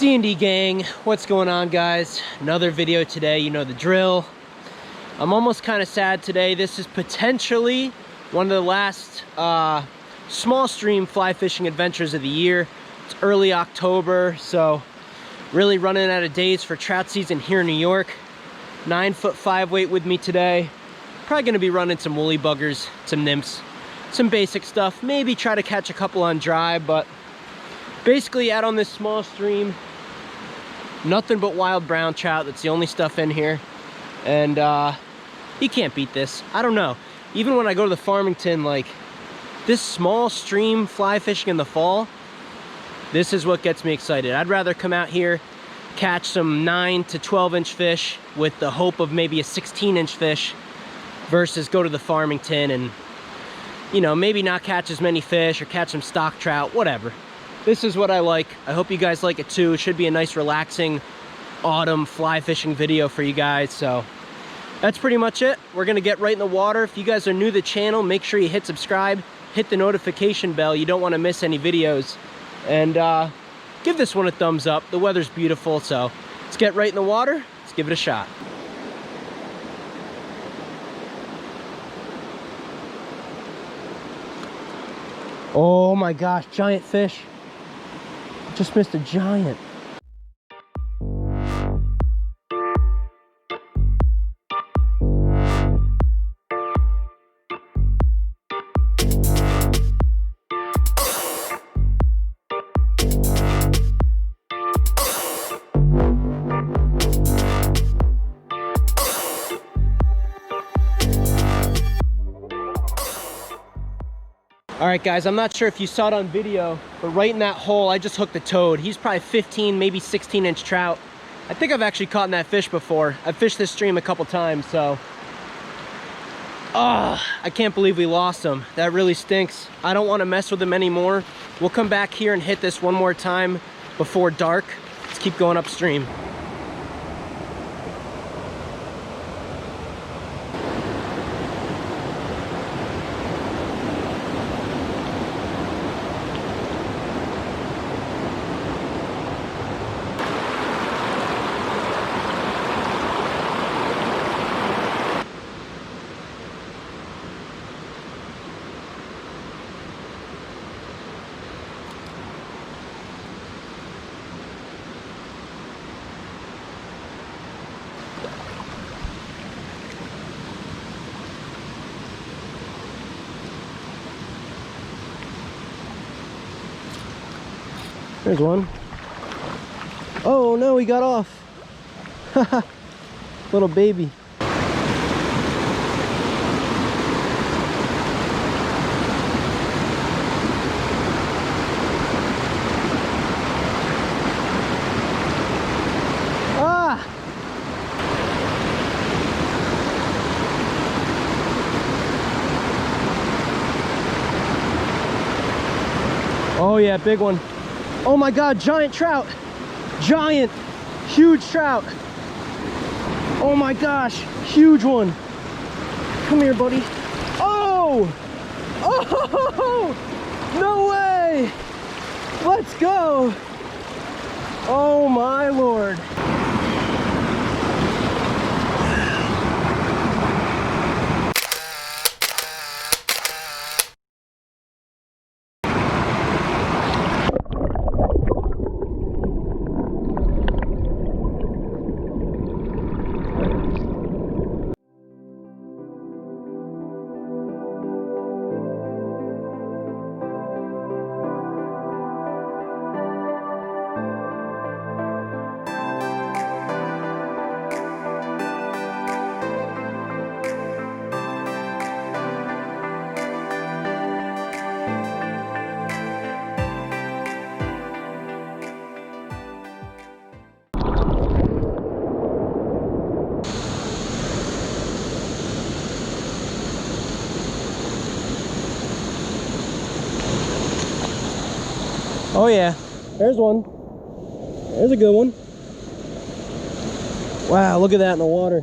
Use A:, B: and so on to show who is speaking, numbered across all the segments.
A: D&D gang, what's going on, guys? Another video today, you know the drill. I'm almost kind of sad today. This is potentially one of the last small stream fly fishing adventures of the year. It's early October, so really running out of days for trout season here in New York. 9'5" weight with me today. Probably gonna be running some woolly buggers, some nymphs, some basic stuff. Maybe try to catch a couple on dry, but basically out on this small stream, nothing but wild brown trout. That's the only stuff in here. And you can't beat this. I don't know. Even when I go to the Farmington, like this small stream fly fishing in the fall, this is what gets me excited. I'd rather come out here, catch some 9 to 12 inch fish with the hope of maybe a 16-inch fish versus go to the Farmington and, you know, maybe not catch as many fish or catch some stock trout, whatever. This is what I like. I hope you guys like it too. It should be a nice relaxing autumn fly fishing video for you guys. So that's pretty much it. We're gonna get right in the water. If you guys are new to the channel, make sure you hit subscribe, hit the notification bell. You don't want to miss any videos. And give this one a thumbs up. The weather's beautiful, so let's get right in the water. Let's give it a shot. Oh my gosh, giant fish. Just missed a giant. All right, guys, I'm not sure if you saw it on video, but right in that hole, I just hooked a toad. He's probably 15, maybe 16-inch trout. I think I've actually caught that fish before. I've fished this stream a couple times, so. I can't believe we lost him. That really stinks. I don't want to mess with him anymore. We'll come back here and hit this one more time before dark. Let's keep going upstream. There's one. Oh no, he got off. Little baby. Ah! Oh yeah, big one. Oh my God, giant trout. Giant, huge trout. Oh my gosh, huge one. Come here, buddy. Oh! Oh! No way! Let's go! Oh my Lord. Oh yeah, there's one. There's a good one. Wow, look at that in the water.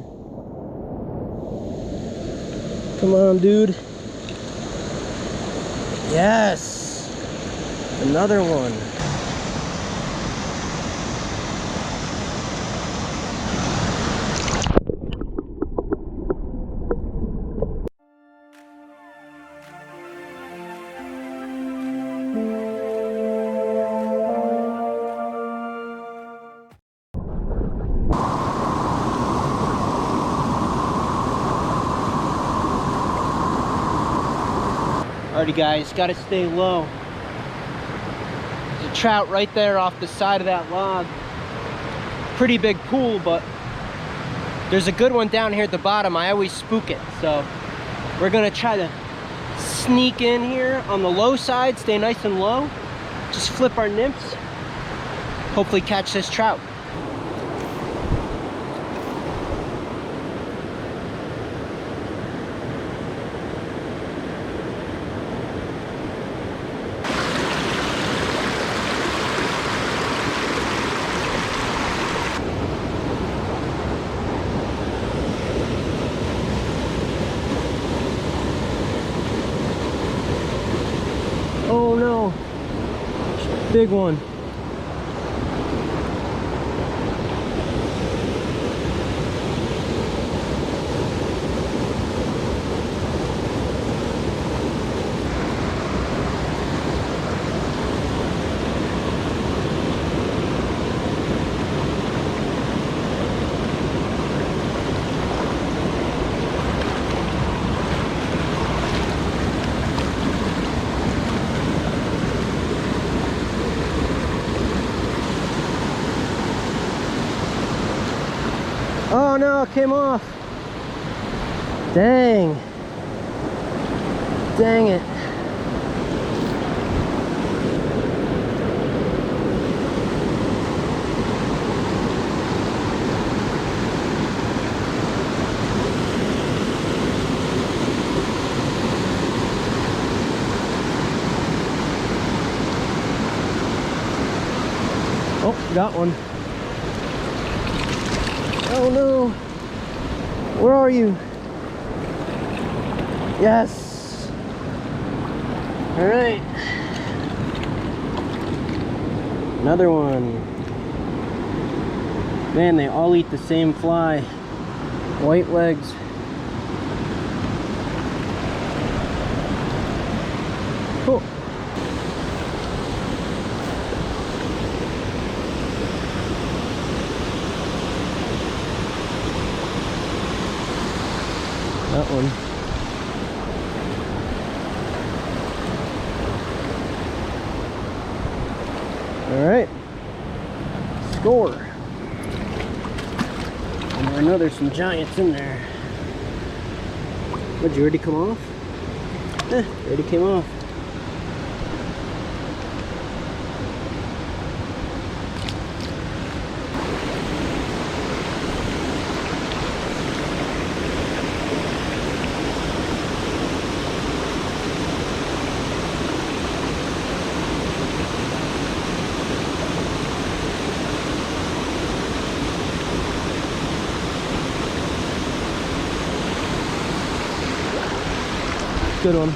A: Come on, dude. Yes. Another one. Alrighty guys, gotta stay low. There's a trout right there off the side of that log. Pretty big pool, but there's a good one down here at the bottom. I always spook it, so we're gonna try to sneak in here on the low side, stay nice and low, just flip our nymphs, hopefully catch this trout. Oh no, big one. Oh no, it came off. Dang. Dang it. Oh, got one. Oh no, where are you? Yes. All right, another one. Man, they all eat the same fly. White legs. Cool. That one. All right, score. And I know there's some giants in there. Would you already come off? Already came off. Good one.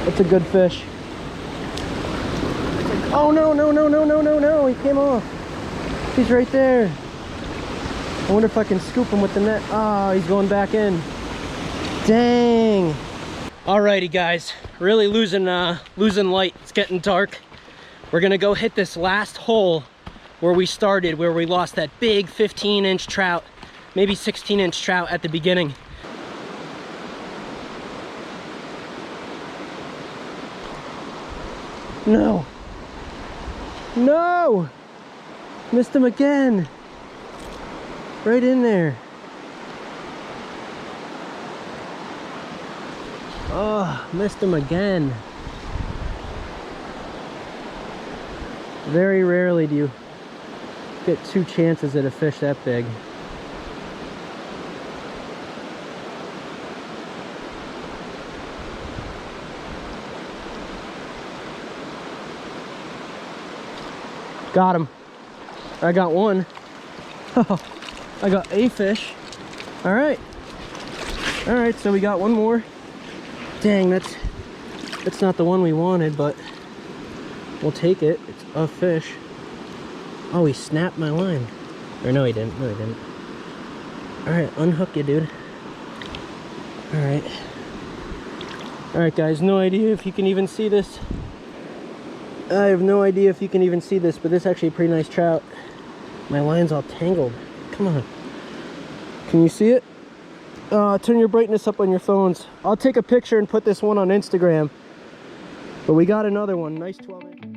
A: That's a good fish. Oh no, no, no, no, no, no, no. He came off. He's right there. I wonder if I can scoop him with the net. Oh, he's going back in. Dang. Alrighty guys, really losing light. It's getting dark. We're gonna go hit this last hole where we started, where we lost that big 15-inch trout, maybe 16-inch trout at the beginning. No. No! Missed him again. Right in there. Oh, missed him again. Very rarely do you get two chances at a fish that big. Got him. I got one. I got a fish. All right. All right, so we got one more. Dang, that's not the one we wanted, but we'll take it. It's a fish. Oh, he snapped my line. Or no, he didn't. No, he didn't. All right, unhook you, dude. All right. All right, guys, no idea if you can even see this. I have no idea if you can even see this, but this is actually a pretty nice trout. My line's all tangled. Come on. Can you see it? Turn your brightness up on your phones. I'll take a picture and put this one on Instagram. But we got another one, nice 12 inch.